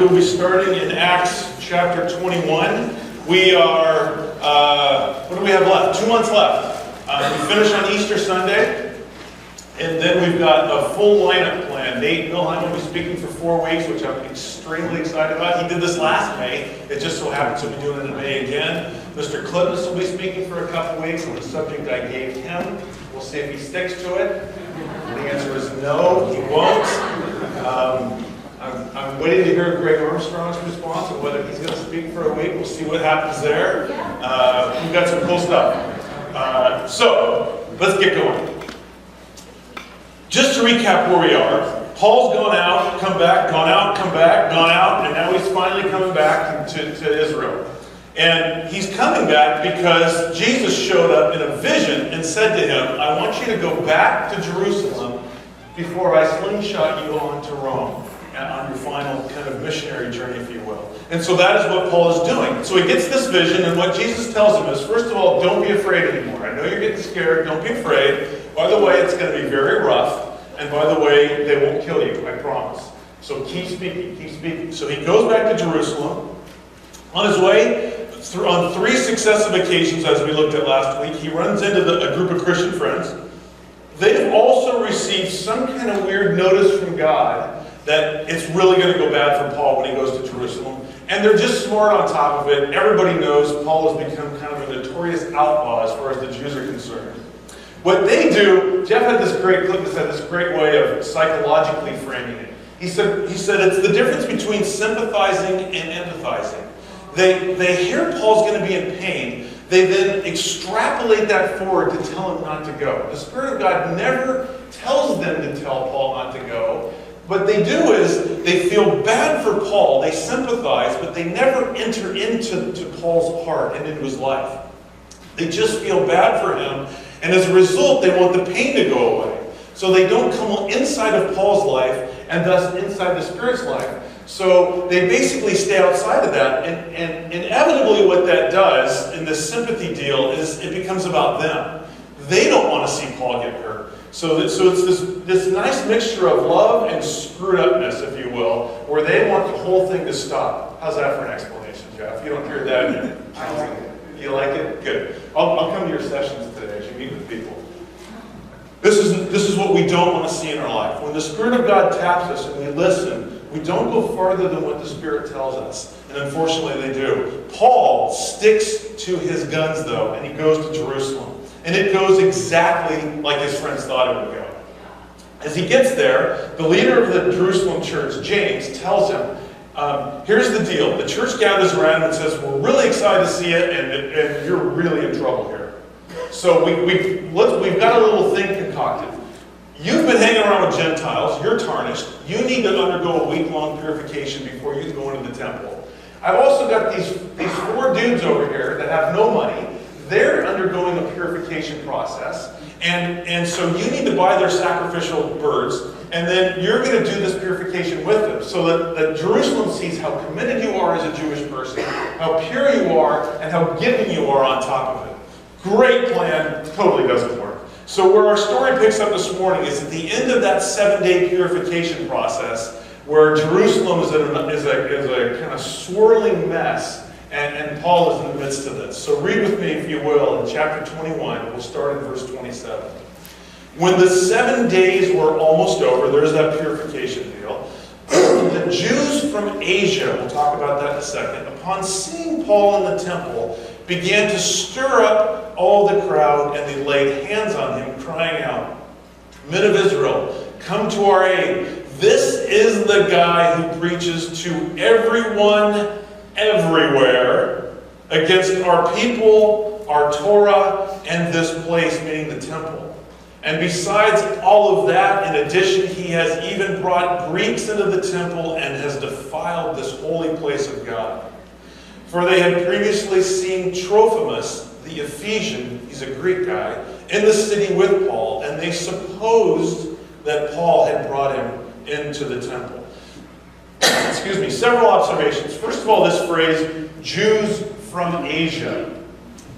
we'll be starting in Acts chapter 21. We are, what do we have left? 2 months left. We finish on Easter Sunday, and then we've got a full lineup plan. Nate Milheim will be speaking for 4 weeks, which I'm extremely excited about. He did this last May. It just so happens to be doing it in May again. Mr. Clipmus will be speaking for a couple weeks on the subject I gave him. We'll see if he sticks to it. The answer is no, he won't. I'm waiting to hear Greg Armstrong's response on whether he's going to speak for a week. We'll see what happens there. We've got some cool stuff. So, let's get going. Just to recap where we are, Paul's gone out, come back, gone out, come back, gone out, and now he's finally coming back to Israel. And he's coming back because Jesus showed up in a vision and said to him, I want you to go back to Jerusalem before I slingshot you on to Rome, on your final kind of missionary journey, if you will. And so that is what Paul is doing. So he gets this vision, and what Jesus tells him is, first of all, don't be afraid anymore. I know you're getting scared. Don't be afraid. By the way, it's going to be very rough. And by the way, they won't kill you, I promise. So keep speaking, keep speaking. So he goes back to Jerusalem. On his way, on 3 successive occasions, as we looked at last week, he runs into a group of Christian friends. They've also received some kind of weird notice from God that it's really going to go bad for Paul when he goes to Jerusalem. And they're just smart on top of it. Everybody knows Paul has become kind of a notorious outlaw as far as the Jews are concerned. What they do, Jeff had this great clip that had this great way of psychologically framing it. He said it's the difference between sympathizing and empathizing. They hear Paul's going to be in pain. They then extrapolate that forward to tell him not to go. The Spirit of God never tells them to tell Paul not to go. What they do is they feel bad for Paul. They sympathize, but they never enter into Paul's heart and into his life. They just feel bad for him. And as a result, they want the pain to go away. So they don't come inside of Paul's life and thus inside the Spirit's life. So they basically stay outside of that. And inevitably what that does in this sympathy deal is it becomes about them. They don't want to see Paul get hurt. So it's this nice mixture of love and screwed upness, if you will, where they want the whole thing to stop. How's that for an explanation, Jeff? You don't hear that? I like it. You like it? Good. I'll come to your sessions today as you meet with people. This is what we don't want to see in our life. When the Spirit of God taps us and we listen, we don't go farther than what the Spirit tells us. And unfortunately they do. Paul sticks to his guns, though, and he goes to Jerusalem. And it goes exactly like his friends thought it would go. As he gets there, the leader of the Jerusalem church, James, tells him, here's the deal. The church gathers around and says, we're really excited to see it, and you're really in trouble here. So we've got a little thing concocted. You've been hanging around with Gentiles. You're tarnished. You need to undergo a week-long purification before you can go into the temple. I've also got these 4 dudes over here that have no money. They're undergoing a purification process. And so you need to buy their sacrificial birds, and then you're going to do this purification with them, so that Jerusalem sees how committed you are as a Jewish person, how pure you are, and how giving you are on top of it. Great plan, totally doesn't work. So where our story picks up this morning is at the end of that 7-day purification process, where Jerusalem is a kind of swirling mess, and Paul is in the midst of this. So read with me, if you will, in chapter 21. We'll start in verse 27. When the 7 days were almost over, there's that purification deal, the Jews from Asia, we'll talk about that in a second, upon seeing Paul in the temple, began to stir up all the crowd, and they laid hands on him, crying out, Men of Israel, come to our aid. This is the guy who preaches to everyone everywhere against our people, our Torah, and this place, meaning the temple. And besides all of that, in addition, he has even brought Greeks into the temple and has defiled this holy place of God. For they had previously seen Trophimus, the Ephesian, he's a Greek guy, in the city with Paul, and they supposed that Paul had brought him into the temple. Excuse me, several observations. First of all, this phrase, Jews from Asia.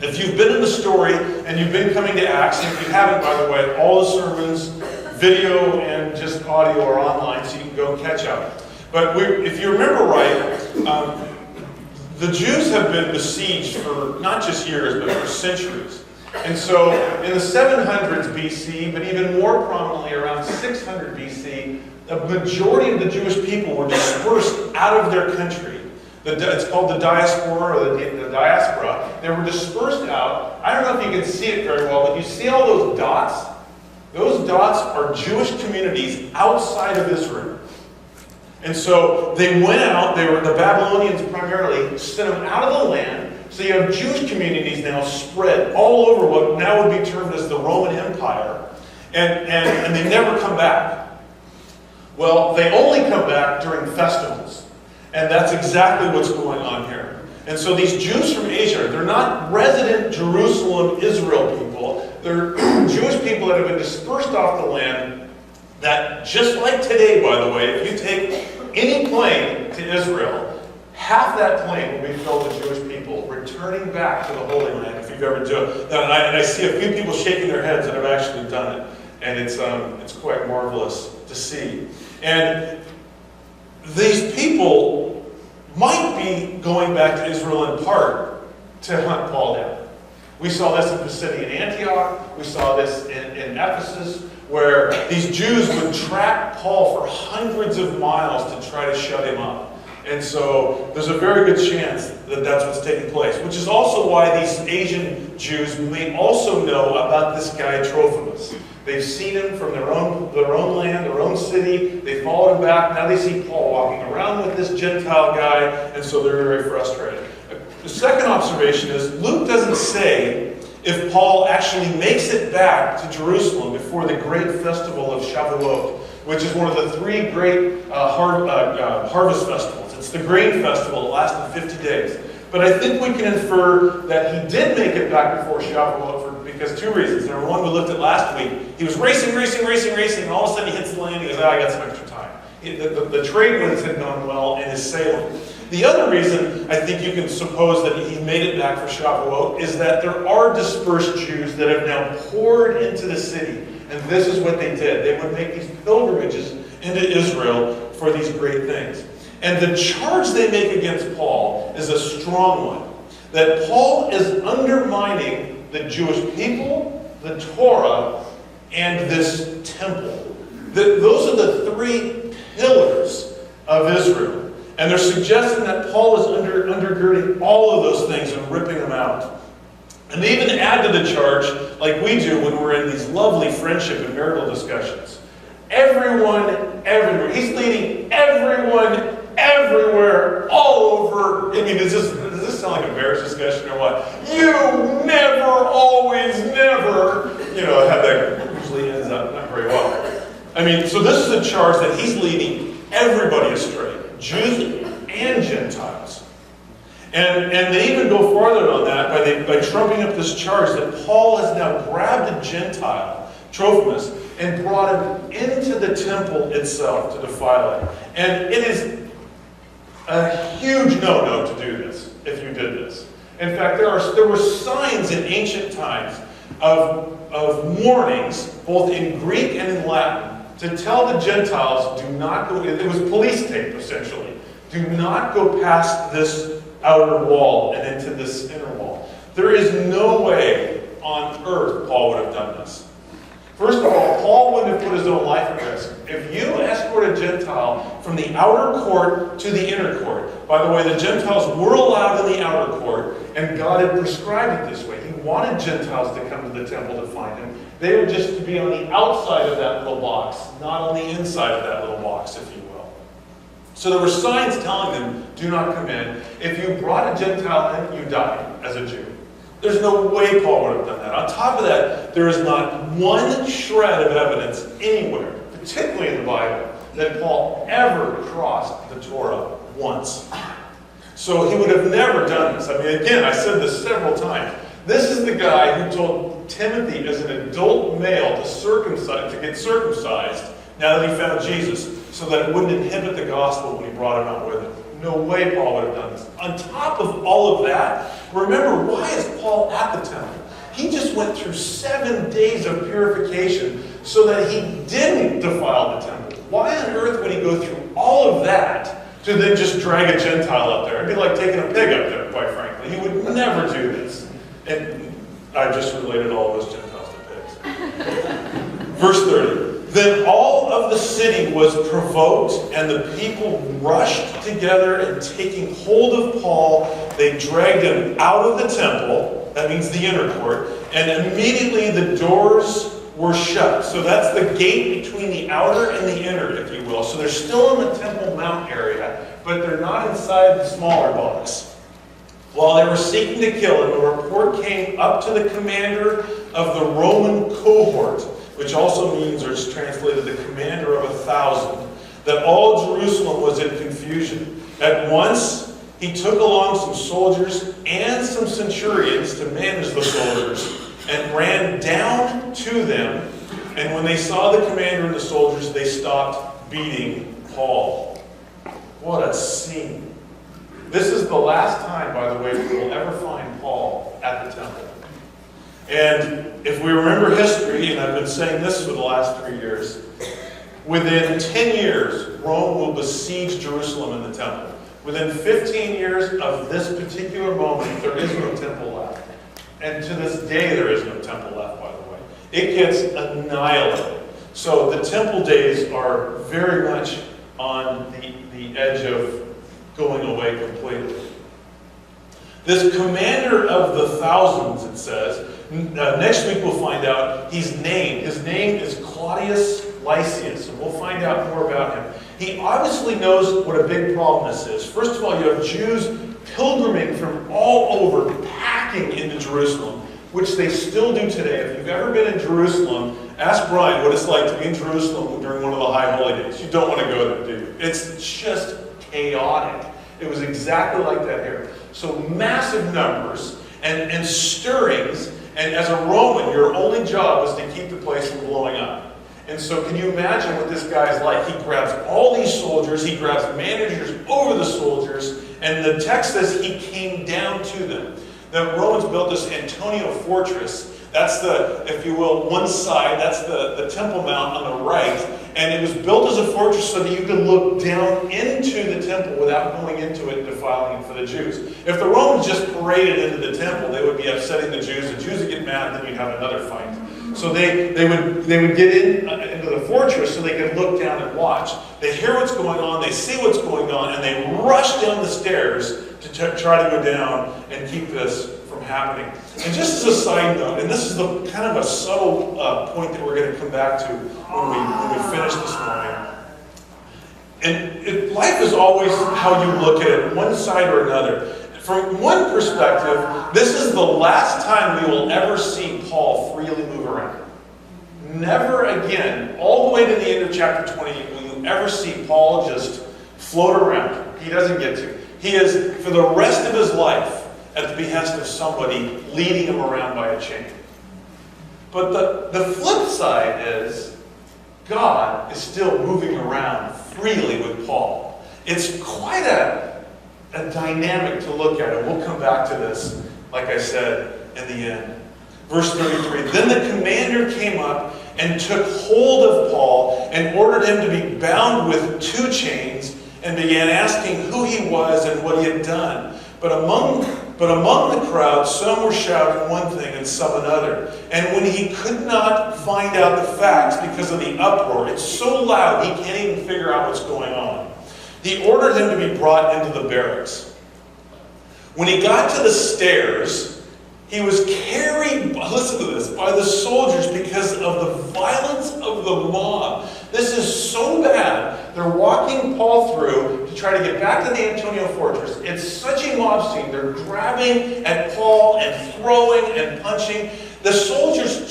If you've been in the story and you've been coming to Acts, and if you haven't, by the way, all the sermons, video and just audio are online, so you can go catch up. But if you remember right, the Jews have been besieged for not just years, but for centuries. And so in the 700s BC, but even more prominently around 600 BC, a majority of the Jewish people were dispersed out of their country. It's called the diaspora, or the diaspora. They were dispersed out. I don't know if you can see it very well, but you see all those dots? Those dots are Jewish communities outside of Israel. And so they went out, the Babylonians primarily, sent them out of the land. So you have Jewish communities now spread all over what now would be termed as the Roman Empire. And they never come back. Well, they only come back during festivals. And that's exactly what's going on here. And so these Jews from Asia, they're not resident Jerusalem, Israel people. They're Jewish people that have been dispersed off the land that, just like today, by the way, if you take any plane to Israel, half that plane will be filled with Jewish people returning back to the Holy Land, if you've ever done it. And I see a few people shaking their heads that have actually done it. And it's quite marvelous to see. And these people might be going back to Israel in part to hunt Paul down. We saw this in Pisidian Antioch. We saw this in Ephesus, where these Jews would track Paul for hundreds of miles to try to shut him up. And so there's a very good chance that that's what's taking place, which is also why these Asian Jews may also know about this guy Trophimus. They've seen him from their own land, their own city. They followed him back. Now they see Paul walking around with this Gentile guy, and so they're very frustrated. The second observation is Luke doesn't say if Paul actually makes it back to Jerusalem before the great festival of Shavuot, which is one of the three great harvest festivals. It's the grain festival that lasted 50 days. But I think we can infer that he did make it back before Shavuot because two reasons. Number one, we looked at last week. He was racing, and all of a sudden he hits the land and he goes, I got some extra time. The trade winds had gone well in his sailing. The other reason I think you can suppose that he made it back for Shavuot is that there are dispersed Jews that have now poured into the city. And this is what they did. They would make these pilgrimages into Israel for these great things. And the charge they make against Paul is a strong one. That Paul is undermining the Jewish people, the Torah, and this temple. Those are the three pillars of Israel. And they're suggesting that Paul is undergirding all of those things and ripping them out. And they even add to the charge, like we do when we're in these lovely friendship and marital discussions. Everyone, everywhere. He's leading everyone, everywhere, all over. I mean, does this sound like a marriage discussion or what? You never, always, never. You know, how that usually ends up not very well. I mean, so this is a charge that he's leading everybody astray, Jews and Gentiles. And they even go farther on that by trumping up this charge that Paul has now grabbed a Gentile, Trophimus, and brought him into the temple itself to defile it. And it is a huge no-no to do this, if you did this. In fact, there were signs in ancient times of warnings, both in Greek and in Latin, to tell the Gentiles, do not go, it was police tape, essentially. Do not go past this outer wall and into this inner wall. There is no way on earth Paul would have done this. First of all, Paul wouldn't have put his own life at risk. If you escort a Gentile from the outer court to the inner court, by the way, the Gentiles were allowed in the outer court, and God had prescribed it this way. He wanted Gentiles to come to the temple to find him. They were just to be on the outside of that little box, not on the inside of that little box, if you will. So there were signs telling them, do not come in. If you brought a Gentile in, you died as a Jew. There's no way Paul would have done that. On top of that, there is not one shred of evidence anywhere, particularly in the Bible, that Paul ever crossed the Torah once. So he would have never done this. I mean, again, I said this several times. This is the guy who told Timothy as an adult male to get circumcised now that he found Jesus, so that it wouldn't inhibit the gospel when he brought him out with him. No way Paul would have done this. On top of all of that, remember, why is Paul at the temple? He just went through 7 days of purification so that he didn't defile the temple. Why on earth would he go through all all of that to then just drag a Gentile up there. It'd be like taking a pig up there, quite frankly. He would never do this. And I just related all those Gentiles to pigs. Verse 30. Then all of the city was provoked, and the people rushed together, and taking hold of Paul, they dragged him out of the temple, that means the inner court, and immediately the doors were shut. So that's the gate between the outer and the inner, if you will. So they're still in the Temple Mount area, but they're not inside the smaller box. While they were seeking to kill him, a report came up to the commander of the Roman cohort, which also means, or is translated, the commander of 1,000, that all Jerusalem was in confusion. At once, he took along some soldiers and some centurions to manage the soldiers, and ran down to them. And when they saw the commander and the soldiers, they stopped beating Paul. What a scene. This is the last time, by the way, we will ever find Paul at the temple. And if we remember history, and I've been saying this for the last 3 years, within 10 years, Rome will besiege Jerusalem in the temple. Within 15 years of this particular moment, there is no temple left. And to this day, there is no temple left, by the way. It gets annihilated. So the temple days are very much on the edge of going away completely. This commander of the thousands, it says, next week we'll find out he's named. His name is Claudius Lysias, and we'll find out more about him. He obviously knows what a big problem this is. First of all, you have Jews pilgriming from all over, packing into Jerusalem, which they still do today. If you've ever been in Jerusalem, ask Brian what it's like to be in Jerusalem during one of the high holy days. You don't want to go there, do you? It's just chaotic. It was exactly like that here. So massive numbers and stirrings, and as a Roman, your only job was to keep the place from blowing up. And so can you imagine what this guy's like? He grabs all these soldiers, he grabs managers over the soldiers, and the text says he came down to them. The Romans built this Antonia fortress. That's the, if you will, one side, that's the Temple Mount on the right. And it was built as a fortress so that you could look down into the temple without going into it and defiling it for the Jews. If the Romans just paraded into the temple, they would be upsetting the Jews. The Jews would get mad, and then you'd have another fight. So they would get into the fortress so they could look down and watch. They hear what's going on, they see what's going on, and they rush down the stairs to try to go down and keep this from happening. And just as a side note, and this is the kind of a subtle point that we're going to come back to when we finish this morning. And life is always how you look at it, one side or another. From one perspective, this is the last time we will ever see Paul freely move around. Never again, all the way to the end of chapter 28, will you ever see Paul just float around. He doesn't get to. He is, for the rest of his life, at the behest of somebody leading him around by a chain. But the flip side is, God is still moving around freely with Paul. It's quite a dynamic to look at, and we'll come back to this, like I said, in the end. Verse 33, then the commander came up and took hold of Paul and ordered him to be bound with 2 chains and began asking who he was and what he had done. But among the crowd, some were shouting one thing and some another. And when he could not find out the facts because of the uproar, it's so loud he can't even figure out what's going on, he ordered him to be brought into the barracks. When he got to the stairs, he was carried, listen to this, by the soldiers because of the violence of the mob. This is so bad. They're walking Paul through to try to get back to the Antonia fortress. It's such a mob scene. They're grabbing at Paul and throwing and punching. The soldiers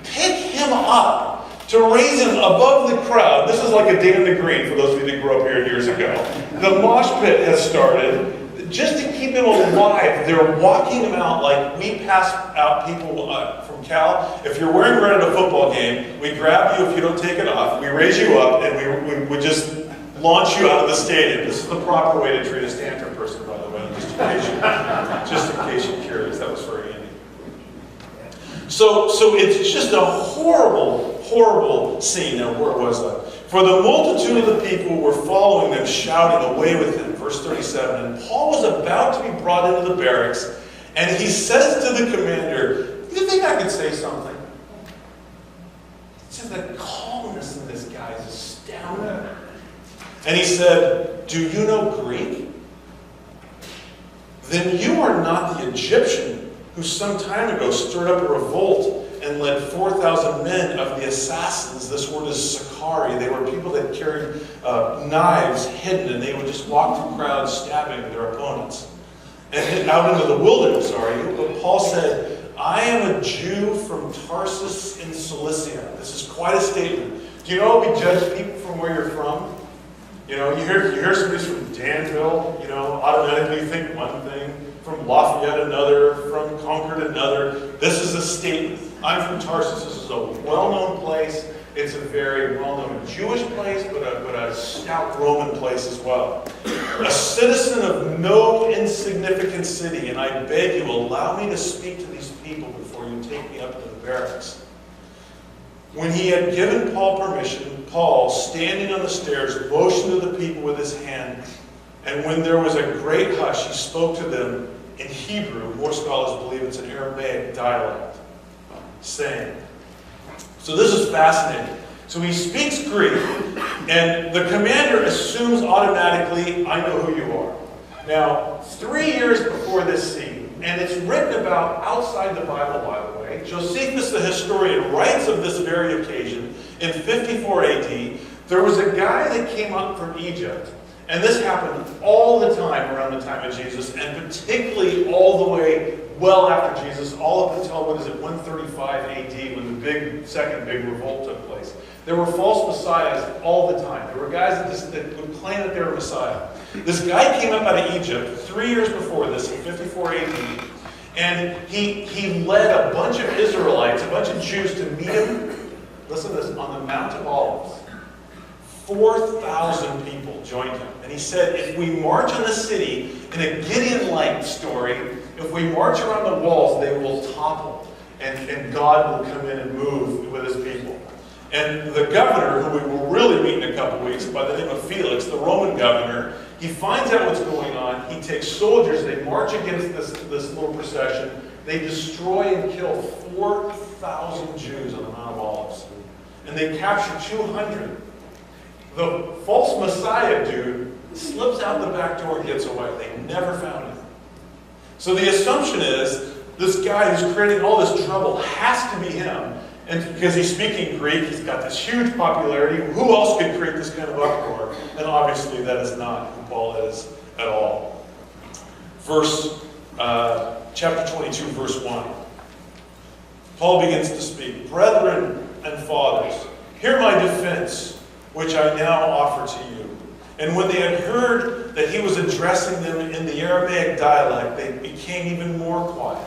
pick him up to raise him above the crowd. This is like a day in the green for those of you that grew up here years ago. The mosh pit has started. Just to keep him alive, they're walking him out like we pass out people from Cal. If you're wearing red at a football game, we grab you if you don't take it off. We raise you up, and we just launch you out of the stadium. This is the proper way to treat a Stanford person, by the way, just in case you're curious. That was for Andy. So it's just a horrible, horrible scene. Now, where was I? For the multitude of the people were following them, shouting, "Away with him." Verse 37. And Paul was about to be brought into the barracks, and he says to the commander, "You think I could say something?" He said, the calmness in this guy is astounding. And he said, "Do you know Greek? Then you are not the Egyptian who some time ago stirred up a revolt and led 4,000 men of the assassins." This word is Sakari. They were people that carried knives hidden, and they would just walk through crowds stabbing their opponents. And out into the wilderness, are you? But Paul said, "I am a Jew from Tarsus in Cilicia." This is quite a statement. Do you know we judge people from where you're from? You know, you hear somebody's from Danville, you know, automatically you think one thing, from Lafayette another, from Concord another. This is a statement. I'm from Tarsus. This is a well-known place. It's a very well-known Jewish place, but a stout Roman place as well. A citizen of no insignificant city, and I beg you, allow me to speak to these people before you take me up to the barracks. When he had given Paul permission, Paul, standing on the stairs, motioned to the people with his hand, and when there was a great hush, he spoke to them in Hebrew. More scholars believe it's an Aramaic dialect, saying. So this is fascinating. So he speaks Greek, and the commander assumes automatically, "I know who you are." Now, 3 years before this scene, and it's written about outside the Bible, by the way, Josephus the historian writes of this very occasion in 54 AD. There was a guy that came up from Egypt, and this happened all the time around the time of Jesus, and particularly all the way well after Jesus, all up until, 135 AD, when the second big revolt took place. There were false messiahs all the time. There were guys that would claim that they were Messiah. This guy came up out of Egypt 3 years before this, in 54 AD, and he led a bunch of Israelites, a bunch of Jews, to meet him, listen to this, on the Mount of Olives. 4,000 people joined him. And he said, if we march on the city, in a Gideon-like story, if we march around the walls, they will topple, and God will come in and move with his people. And the governor, who we will really meet in a couple weeks, by the name of Felix, the Roman governor, he finds out what's going on. He takes soldiers, they march against this little procession. They destroy and kill 4,000 Jews on the Mount of Olives. And they capture 200. The false Messiah dude slips out the back door and gets away. They never found him. So the assumption is, this guy who's creating all this trouble has to be him. And because he's speaking Greek, he's got this huge popularity. Who else could create this kind of uproar? And obviously that is not who Paul is at all. Chapter 22, verse 1. Paul begins to speak. "Brethren and fathers, hear my defense, which I now offer to you." And when they had heard that he was addressing them in the Aramaic dialect, they became even more quiet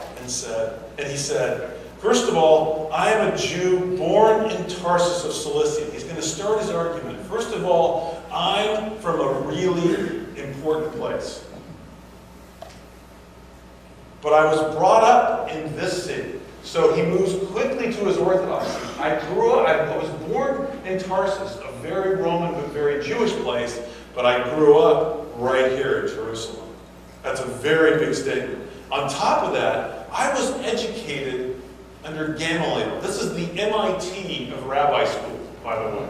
and he said, "First of all, I am a Jew born in Tarsus of Cilicia." He's going to start his argument. First of all, I'm from a really important place. But I was brought up in this city. So he moves quickly to his orthodoxy. I was born in Tarsus, a very Roman but very Jewish place, but I grew up right here in Jerusalem. That's a very big statement. On top of that, I was educated under Gamaliel. This is the MIT of rabbi school, by the way.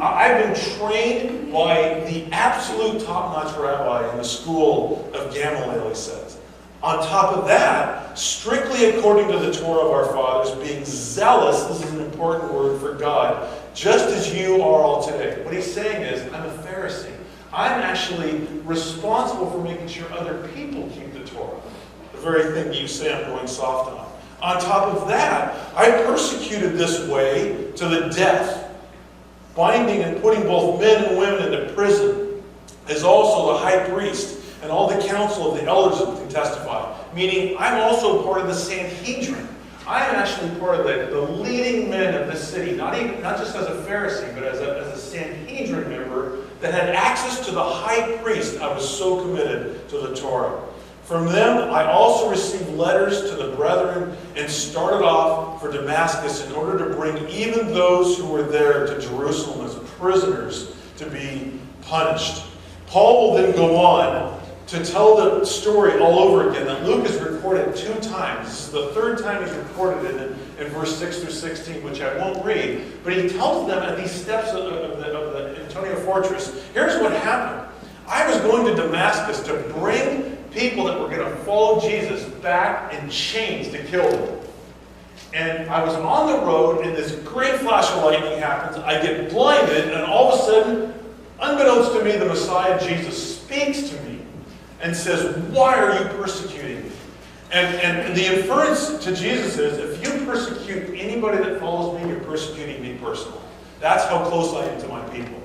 I've been trained by the absolute top-notch rabbi in the school of Gamaliel, he says. On top of that, strictly according to the Torah of our fathers, being zealous, this is an important word for God, just as you are all today. What he's saying is, I'm a Pharisee. I'm actually responsible for making sure other people keep the Torah. The very thing you say I'm going soft on. On top of that, I persecuted this way to the death, binding and putting both men and women into prison, as also the high priest and all the council of the elders can testify. Meaning, I'm also part of the Sanhedrin. I am actually part of the leading men of this city, not just as a Pharisee, but as a Sanhedrin member that had access to the high priest. I was so committed to the Torah. From them, I also received letters to the brethren and started off for Damascus in order to bring even those who were there to Jerusalem as prisoners to be punished. Paul will then go on to tell the story all over again that Luke has recorded 2 times. This is the 3rd time he's recorded it in verse 6 through 16, which I won't read. But he tells them at these steps of the Antonia fortress, here's what happened. I was going to Damascus to bring people that were going to follow Jesus back in chains to kill them. And I was on the road, and this great flash of lightning happens. I get blinded, and all of a sudden, unbeknownst to me, the Messiah, Jesus, speaks to me and says, why are you persecuting me? And the inference to Jesus is, if you persecute anybody that follows me, you're persecuting me personally. That's how close I am to my people.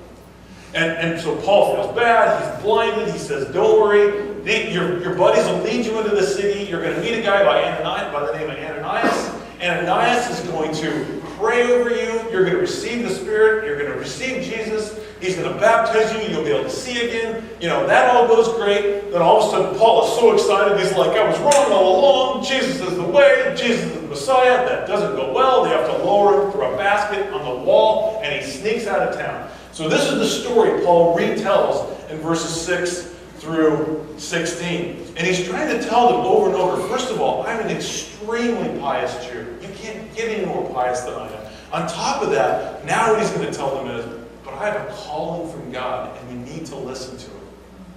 And so Paul feels bad. He's blinded. He says, don't worry. Your buddies will lead you into the city. You're going to meet a guy by the name of Ananias. Ananias is going to pray over you. You're going to receive the Spirit. You're going to receive Jesus. He's going to baptize you. You'll be able to see again. You know, that all goes great. Then all of a sudden, Paul is so excited. He's like, I was wrong all along. Jesus is the way. Jesus is the Messiah. That doesn't go well. They have to lower him through a basket on the wall, and he sneaks out of town. So this is the story Paul retells in verses 6 through 16. And he's trying to tell them over and over, first of all, I'm an extremely pious Jew. You can't get any more pious than I am. On top of that, now what he's going to tell them is, but I have a calling from God, and you need to listen to it.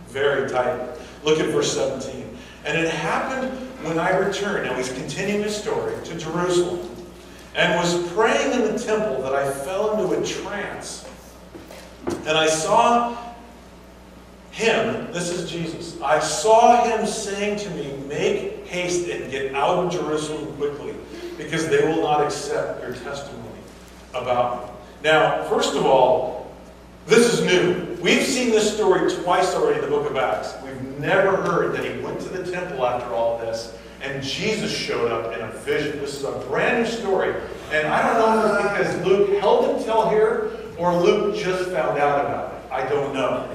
Very tight. Look at verse 17. And it happened when I returned, now he's continuing his story, to Jerusalem, and was praying in the temple that I fell into a trance. And I saw him, this is Jesus, I saw him saying to me, make haste and get out of Jerusalem quickly, because they will not accept your testimony about me. Now, first of all, this is new. We've seen this story twice already in the book of Acts. We've never heard that he went to the temple after all this, and Jesus showed up in a vision. This is a brand new story. And I don't know if it's because Luke held it till here, or Luke just found out about it. I don't know.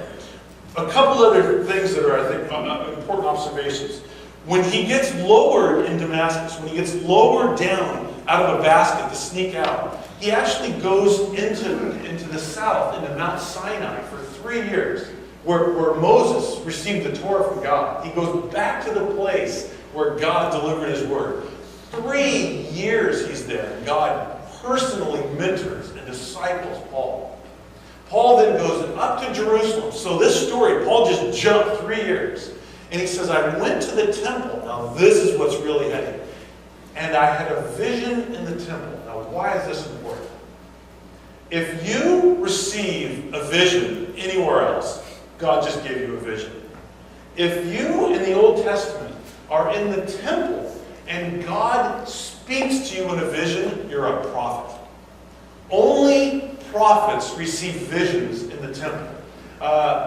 A couple other things that are, I think, important observations. When he gets lowered in Damascus, when he gets lowered down out of a basket to sneak out, he actually goes into the south, into Mount Sinai for 3 years, where Moses received the Torah from God. He goes back to the place where God delivered his word. 3 years he's there. God personally mentors and disciples Paul. Paul then goes up to Jerusalem. So this story, Paul just jumped 3 years. And he says, I went to the temple. Now this is what's really heavy. And I had a vision in the temple. Now why is this important? If you receive a vision anywhere else, God just gave you a vision. If you in the Old Testament are in the temple and God speaks to you in a vision, you're a prophet. Only prophets receive visions in the temple.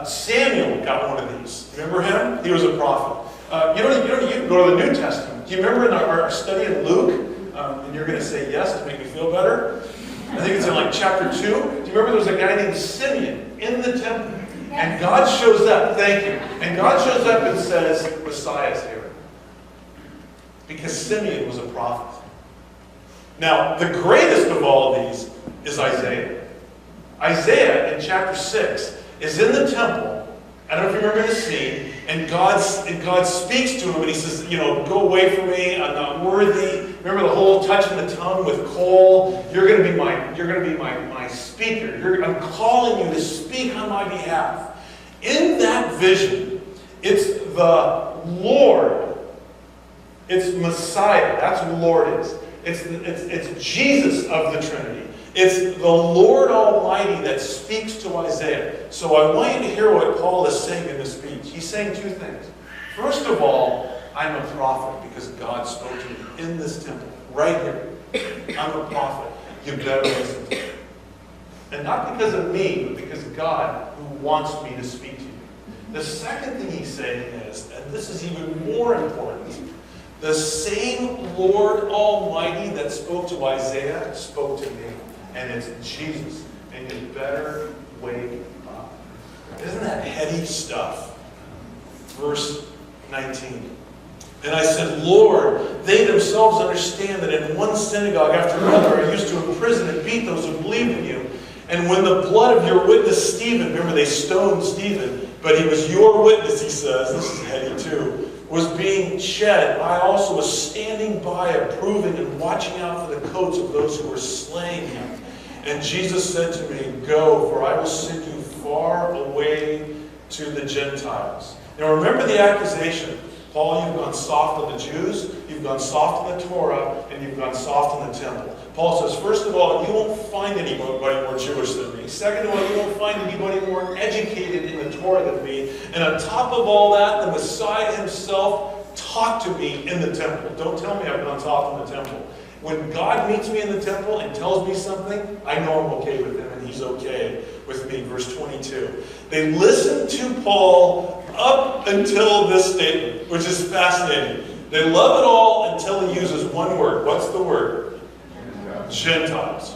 Samuel got one of these. Remember him? He was a prophet. You can go to the New Testament. Do you remember in our study in Luke? And you're going to say yes to make me feel better. I think it's in like chapter 2. Do you remember there was a guy named Simeon in the temple? And God shows up. Thank you. And God shows up and says, Messiah's here. Because Simeon was a prophet. Now, the greatest of all of these is Isaiah. Isaiah in chapter 6 is in the temple. I don't know if you remember the scene. And God speaks to him and he says, go away from me. I'm not worthy. Remember the whole touching the tongue with coal? You're going to be my speaker. I'm calling you to speak on my behalf. In that vision, it's the Lord. It's Messiah. That's who Lord is. It's Jesus of the Trinity. It's the Lord Almighty that speaks to Isaiah. So I want you to hear what Paul is saying in this speech. He's saying 2 things. First of all, I'm a prophet because God spoke to me in this temple, right here. I'm a prophet. You better listen to me. And not because of me, but because of God who wants me to speak to you. The second thing he's saying is, and this is even more important, the same Lord Almighty that spoke to Isaiah spoke to me. And it's Jesus. And you better wake up. Isn't that heady stuff? Verse 19. And I said, Lord, they themselves understand that in one synagogue after another I used to imprison and beat those who believed in you. And when the blood of your witness Stephen, remember they stoned Stephen, but he was your witness, he says, this is heady too, was being shed, I also was standing by, approving and watching out for the coats of those who were slaying him. And Jesus said to me, go, for I will send you far away to the Gentiles. Now remember the accusation. Paul, you've gone soft on the Jews, you've gone soft on the Torah, and you've gone soft on the temple. Paul says, first of all, you won't find anybody more Jewish than me. Second of all, you won't find anybody more educated in the Torah than me. And on top of all that, the Messiah himself talked to me in the temple. Don't tell me I've gone soft in the temple. When God meets me in the temple and tells me something, I know I'm okay with him, and he's okay with me. Verse 22. They listened to Paul up until this statement, which is fascinating. They love it all until he uses one word. What's the word? Gentiles.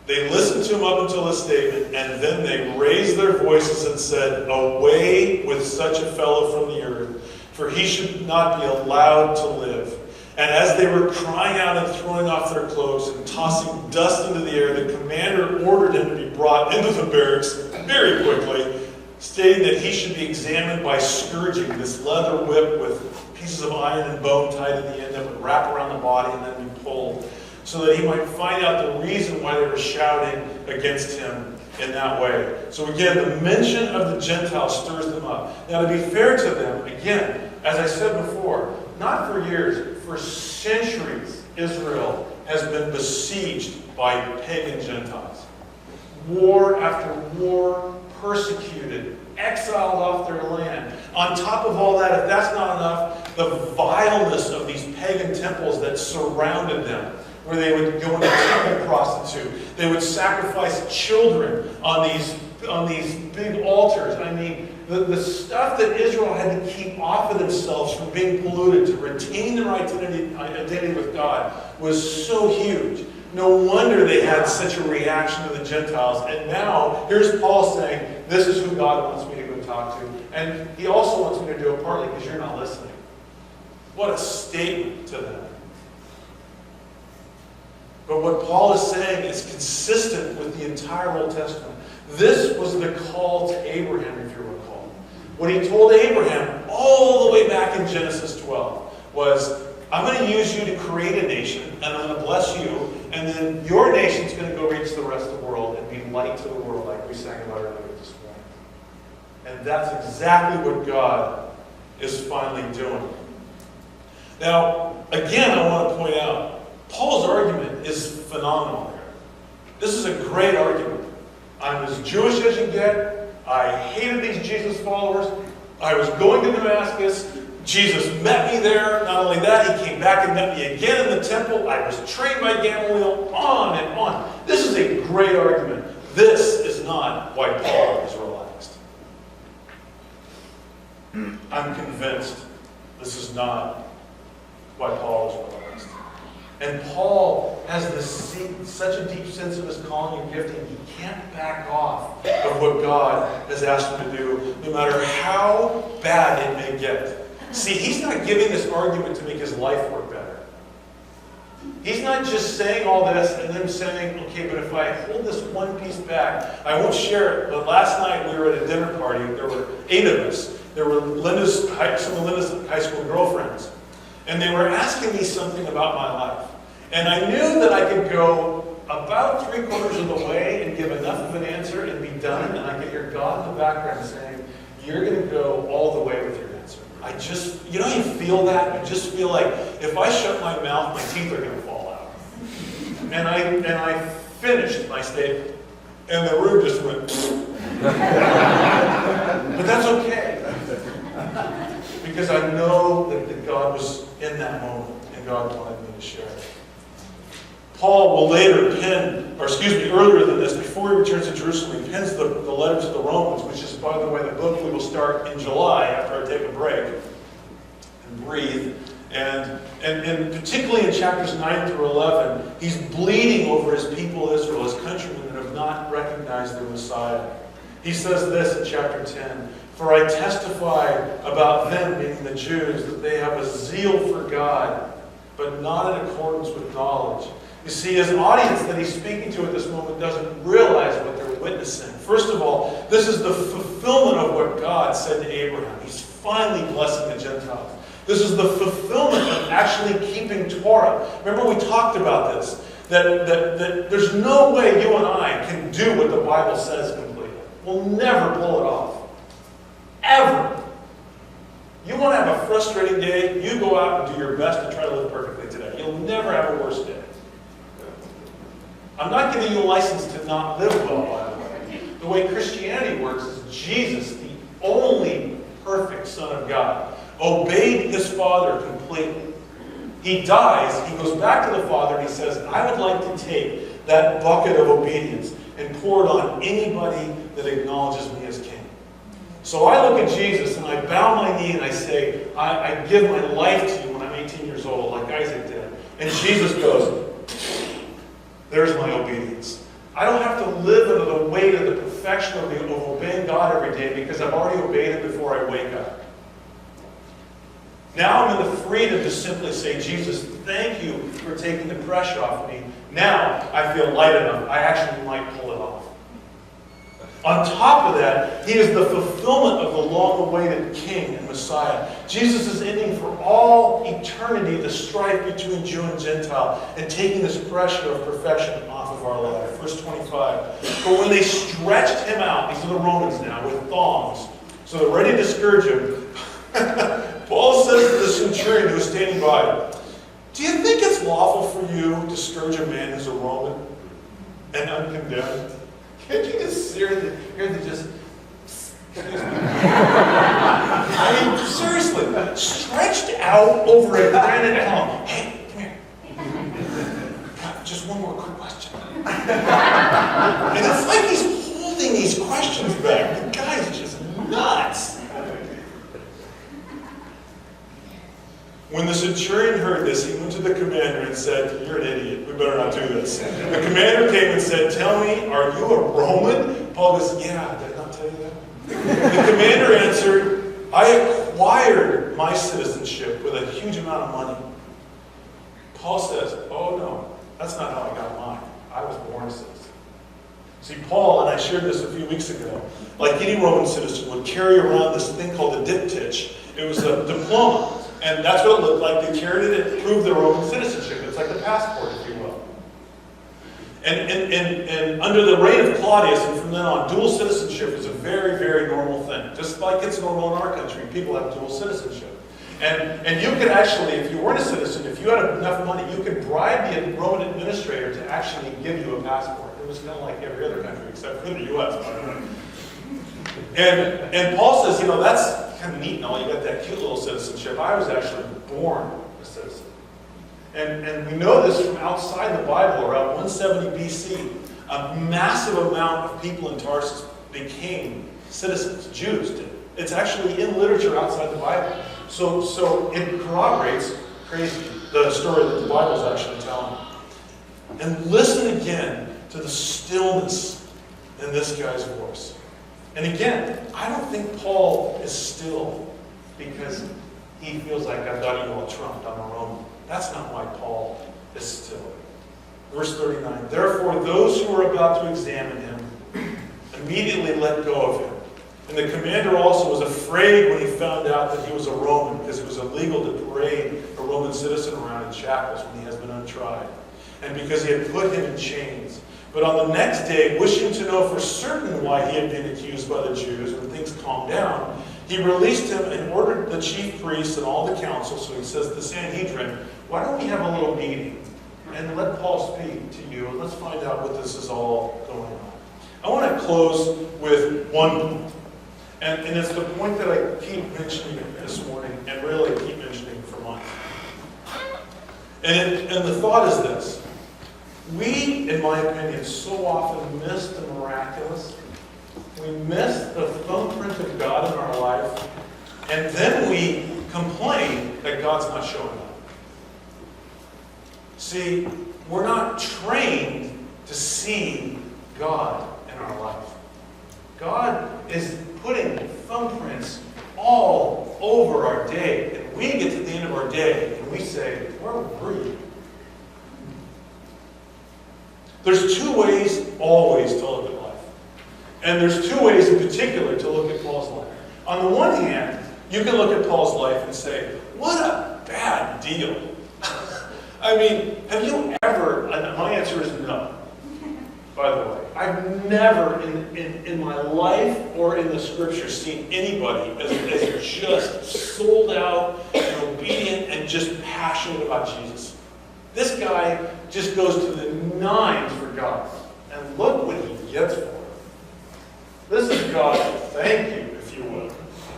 They listened to him up until this statement, and then they raised their voices and said, away with such a fellow from the earth, for he should not be allowed to live. And as they were crying out and throwing off their cloaks and tossing dust into the air, the commander ordered him to be brought into the barracks very quickly, stating that he should be examined by scourging, this leather whip with pieces of iron and bone tied at the end that would wrap around the body and then be pulled, so that he might find out the reason why they were shouting against him in that way. So again, the mention of the Gentiles stirs them up. Now to be fair to them, again, as I said before, not for years, for centuries, Israel has been besieged by pagan Gentiles. War after war, persecuted, exiled off their land. On top of all that, if that's not enough, the vileness of these pagan temples that surrounded them, where they would go into temple prostitute. They would sacrifice children on these big altars. I mean, the stuff that Israel had to keep off of themselves from being polluted to retain their identity with God was so huge. No wonder they had such a reaction to the Gentiles. And now, here's Paul saying, this is who God wants me to go talk to. And he also wants me to do it partly because you're not listening. What a statement to them. But what Paul is saying is consistent with the entire Old Testament. This was the call to Abraham, if you recall. What he told Abraham all the way back in Genesis 12 was, I'm going to use you to create a nation, and I'm going to bless you, and then your nation's going to go reach the rest of the world and be light to the world, like we sang about earlier this morning. And that's exactly what God is finally doing. Now, again, I want to point out, Paul's argument is phenomenal here. This is a great argument. I'm as Jewish as you get. I hated these Jesus followers. I was going to Damascus. Jesus met me there. Not only that, he came back and met me again in the temple. I was trained by Gamaliel, on and on. This is a great argument. This is not why Paul is relaxed. I'm convinced this is not why Paul is relaxed. And Paul has such a deep sense of his calling and gifting, he can't back off of what God has asked him to do, no matter how bad it may get. See, he's not giving this argument to make his life work better. He's not just saying all this and then saying, okay, but if I hold this one piece back, I won't share it. But last night we were at a dinner party. There were 8 of us. There were some of Linda's high school girlfriends. And they were asking me something about my life. And I knew that I could go about 3/4 of the way and give enough of an answer and be done. And I could hear God in the background saying, you're going to go all the way with your answer. I just, you know, you feel that? You just feel like, if I shut my mouth, my teeth are going to fall out. And I finished my statement. And the room just went, but that's okay. Because I know that God was in that moment, and God wanted me to share it. Paul will later earlier than this, before he returns to Jerusalem, he pens the letter to the Romans, which is, by the way, the book we will start in July after I take a break and breathe. And particularly in chapters 9 through 11, he's bleeding over his people Israel, his countrymen that have not recognized their Messiah. He says this in chapter 10, for I testify about them, meaning the Jews, that they have a zeal for God, but not in accordance with knowledge. You see, his audience that he's speaking to at this moment doesn't realize what they're witnessing. First of all, this is the fulfillment of what God said to Abraham. He's finally blessing the Gentiles. This is the fulfillment of actually keeping Torah. Remember we talked about this, that there's no way you and I can do what the Bible says completely. We'll never pull it off. Ever. You want to have a frustrating day, you go out and do your best to try to live perfectly today. You'll never have a worse day. I'm not giving you a license to not live well, by the way. The way Christianity works is Jesus, the only perfect Son of God, obeyed his Father completely. He dies, he goes back to the Father, and he says, I would like to take that bucket of obedience and pour it on anybody that acknowledges me as King. So I look at Jesus and I bow my knee and I say, I give my life to you when I'm 18 years old, like Isaac did. And Jesus goes, there's my obedience. I don't have to live under the weight of the perfection of obeying God every day because I've already obeyed Him before I wake up. Now I'm in the freedom to simply say, Jesus, thank you for taking the pressure off of me. Now I feel light enough. I actually might pull it off. On top of that, He is the fulfillment of the long-awaited King and Messiah. Jesus is ending for all eternity the strife between Jew and Gentile and taking this pressure of perfection off of our life. Verse 25. But when they stretched Him out, these are the Romans now, with thongs, so they're ready to scourge Him, Paul says to the centurion who was standing by, do you think it's lawful for you to scourge a man who's a Roman and uncondemned? Can't you just hear the just... I mean, seriously, stretched out over a granite column. Hey, come here. Just one more quick question. And it's like he's holding these questions back. The guy's just nuts. When the centurion heard this, he went to the commander and said, you're an idiot, we better not do this. The commander came and said, tell me, are you a Roman? Paul goes, yeah, did I not tell you that? The commander answered, I acquired my citizenship with a huge amount of money. Paul says, oh no, that's not how I got mine. I was born a citizen. See, Paul, and I shared this a few weeks ago, like any Roman citizen, would carry around this thing called a diptych. It was a diploma. And that's what it looked like. They carried it to prove their Roman citizenship. It's like a passport, if you will. And under the reign of Claudius, and from then on, dual citizenship is a very, very normal thing. Just like it's normal in our country. People have dual citizenship. And you could actually, if you weren't a citizen, if you had enough money, you could bribe the Roman administrator to actually give you a passport. It was kind of like every other country, except for the U.S., by the way. And Paul says, you know, that's kind of neat and all. You got that cute little citizenship. I was actually born a citizen. And we know this from outside the Bible. Around 170 BC, a massive amount of people in Tarsus became citizens. Jews did. It's actually in literature outside the Bible. So it corroborates the story that the Bible is actually telling. And listen again to the stillness in this guy's voice. And again, I don't think Paul is still because he feels like I've got you all trumped, I'm a Roman. That's not why Paul is still. Verse 39, therefore those who were about to examine him immediately let go of him. And the commander also was afraid when he found out that he was a Roman, because it was illegal to parade a Roman citizen around in chapels when he has been untried, and because he had put him in chains. But on the next day, wishing to know for certain why he had been accused by the Jews, when things calmed down, he released him and ordered the chief priests and all the council, so he says to the Sanhedrin, why don't we have a little meeting and let Paul speak to you, and let's find out what this is all going on. I want to close with one point, and it's the point that I keep mentioning this morning, and really keep mentioning for months. And the thought is this. We, in my opinion, so often miss the miraculous. We miss the thumbprint of God in our life. And then we complain that God's not showing up. See, we're not trained to see God in our life. God is putting thumbprints all over our day. And we get to the end of our day and we say, where were you? There's two ways always to look at life. And there's two ways in particular to look at Paul's life. On the one hand, you can look at Paul's life and say, what a bad deal. I mean, have you ever, and my answer is no, by the way. I've never in my life or in the scripture seen anybody as just sold out and obedient and just passionate about Jesus. This guy just goes to the nines for God. And look what he gets for it. This is God, thank you, if you will.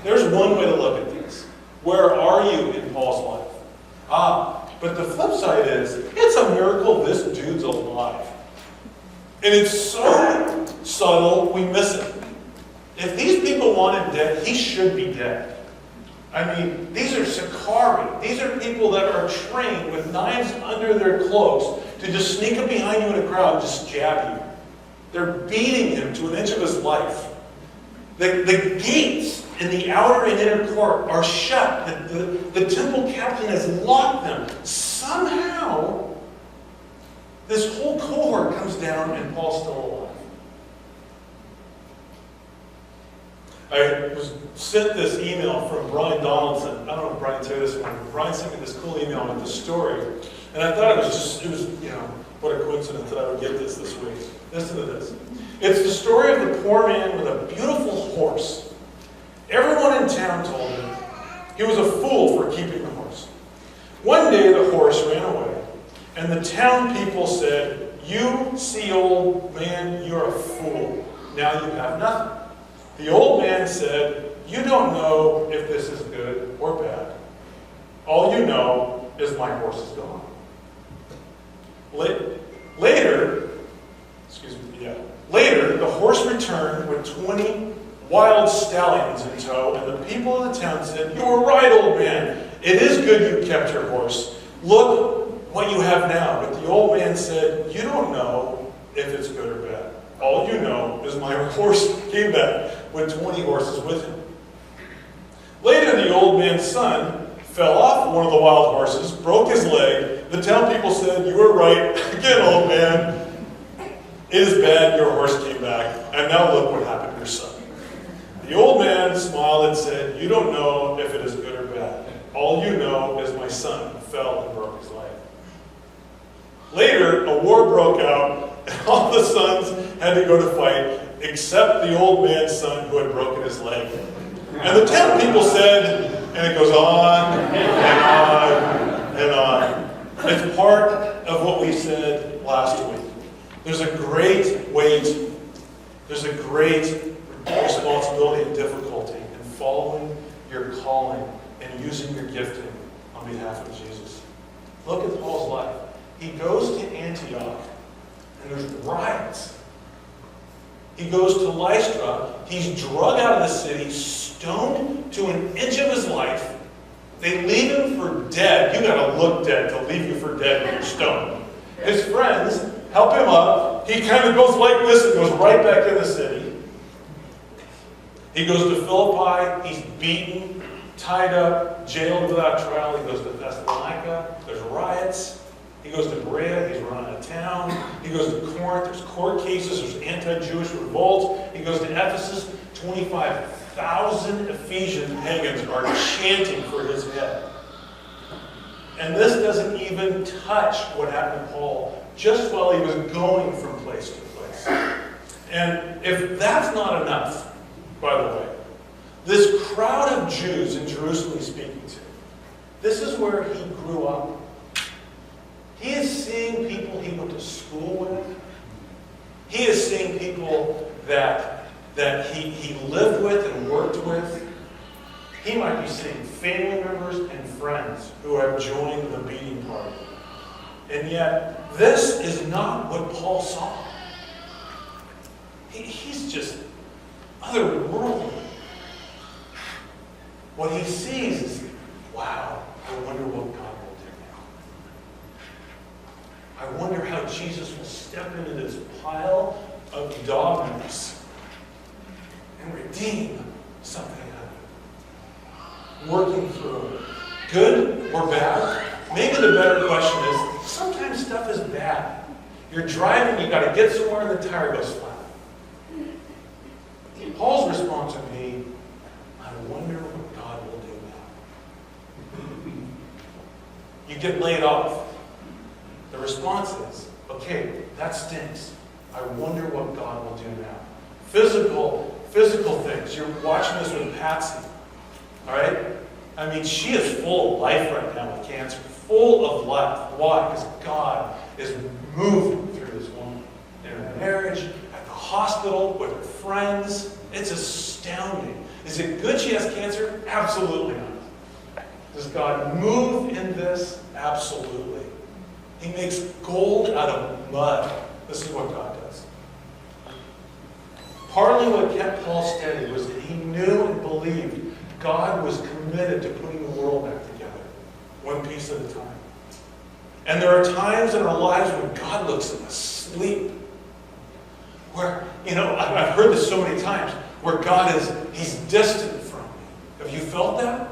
There's one way to look at this. Where are you in Paul's life? But the flip side is, it's a miracle this dude's alive. And it's so subtle, we miss it. If these people want him dead, he should be dead. I mean, these are Sicarii. These are people that are trained with knives under their cloaks to just sneak up behind you in a crowd and just jab you. They're beating him to an inch of his life. The gates in the outer and inner court are shut. The temple captain has locked them. Somehow, this whole cohort comes down and Paul's still alive. I was sent this email from Brian Donaldson. I don't know if Brian told you this one. Brian sent me this cool email with this story. And I thought what a coincidence that I would get this week. Listen to this. It's the story of the poor man with a beautiful horse. Everyone in town told him he was a fool for keeping the horse. One day the horse ran away, and the town people said, "You see, old man, you're a fool. Now you have nothing." The old man said, "You don't know if this is good or bad. All you know is my horse is gone." Later, the horse returned with 20 wild stallions in tow, and the people of the town said, "You were right, old man. It is good you kept your horse. Look what you have now." But the old man said, "You don't know if it's good or bad. All you know is my horse came back with 20 horses with him." Later, the old man's son fell off one of the wild horses, broke his leg. The town people said, "You were right. Again, old man. It is bad your horse came back, and now look what happened to your son." The old man smiled and said, "You don't know if it is good or bad. All you know is my son fell and broke his leg." Later, a war broke out, and all the sons had to go to fight, except the old man's son who had broken his leg. And the town people said, and it goes on and on and on. It's part of what we said last week. There's a great weight, there's a great responsibility and difficulty in following your calling and using your gifting on behalf of Jesus. Look at Paul's life. He goes to Antioch, and there's riots. He goes to Lystra. He's drug out of the city, stoned to an inch of his life. They leave him for dead. You got to look dead to leave you for dead when you're stoned. His friends help him up. He kind of goes like this and goes right back in the city. He goes to Philippi. He's beaten, tied up, jailed without trial. He goes to Thessalonica. There's riots. He goes to Berea. He's run out of town. He goes to Corinth. There's court cases. There's anti-Jewish revolts. He goes to Ephesus. 25,000 Ephesian pagans are chanting for his head. And this doesn't even touch what happened to Paul just while he was going from place to place. And if that's not enough, by the way, this crowd of Jews in Jerusalem he's speaking to, this is where he grew up. He is seeing people he went to school with. He is seeing people that he lived with and worked with. He might be seeing family members and friends who have joined the beating party. And yet, this is not what Paul saw. He's just otherworldly. What he sees is, wow, I wonder what God will do now. I wonder how Jesus will step into this pile of dogness and redeem something out of it. Working through it. Good or bad? Maybe the better question is, sometimes stuff is bad. You're driving, you got to get somewhere, and the tire goes flat. Paul's response would be, I wonder what God will do now. You get laid off. The response is, okay, that stinks. I wonder what God will do now. Physical things. You're watching this with Patsy. All right? I mean, she is full of life right now with cancer. Full of life. Why? Because God is moving through this woman. In her marriage, at the hospital, with her friends. It's astounding. Is it good she has cancer? Absolutely not. Does God move in this? Absolutely. He makes gold out of mud. This is what God does. Partly what kept Paul steady was that he knew and believed God was committed to putting the world back together, one piece at a time. And there are times in our lives when God looks asleep. Where, I've heard this so many times, where God he's distant from me. Have you felt that?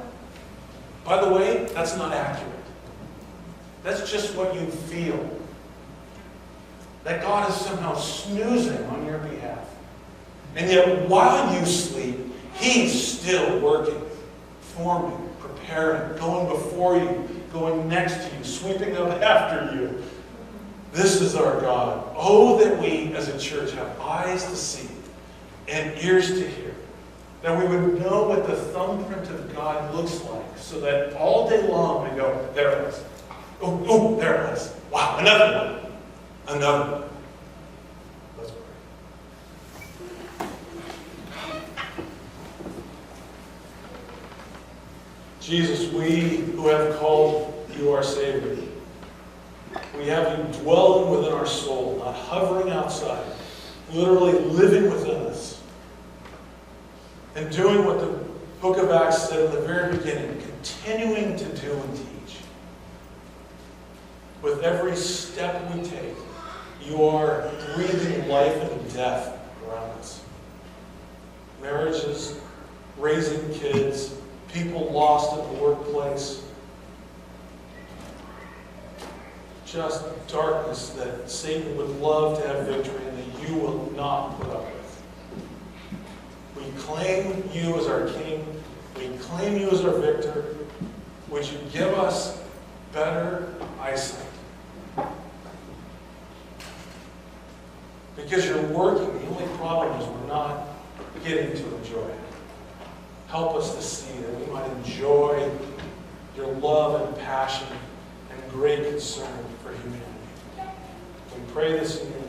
By the way, that's not accurate. That's just what you feel. That God is somehow snoozing on your behalf. And yet, while you sleep, He's still working, forming, preparing, going before you, going next to you, sweeping up after you. This is our God. Oh, that we as a church have eyes to see and ears to hear. That we would know what the thumbprint of God looks like, so that all day long we go, there it is. Oh, there it is. Wow, another one. Another one. Let's pray. Jesus, we who have called you our Savior, we have you dwelling within our soul, not hovering outside, literally living within us, and doing what the book of Acts said in the very beginning, continuing to do and teach. With every step we take, you are breathing life and death around us. Marriages, raising kids, people lost in the workplace. Just darkness that Satan would love to have victory and that you will not put up with. We claim you as our King. We claim you as our victor. Would you give us better eyesight? Because you're working. The only problem is we're not getting to enjoy it. Help us to see that we might enjoy your love and passion and great concern for humanity. We pray this in your name.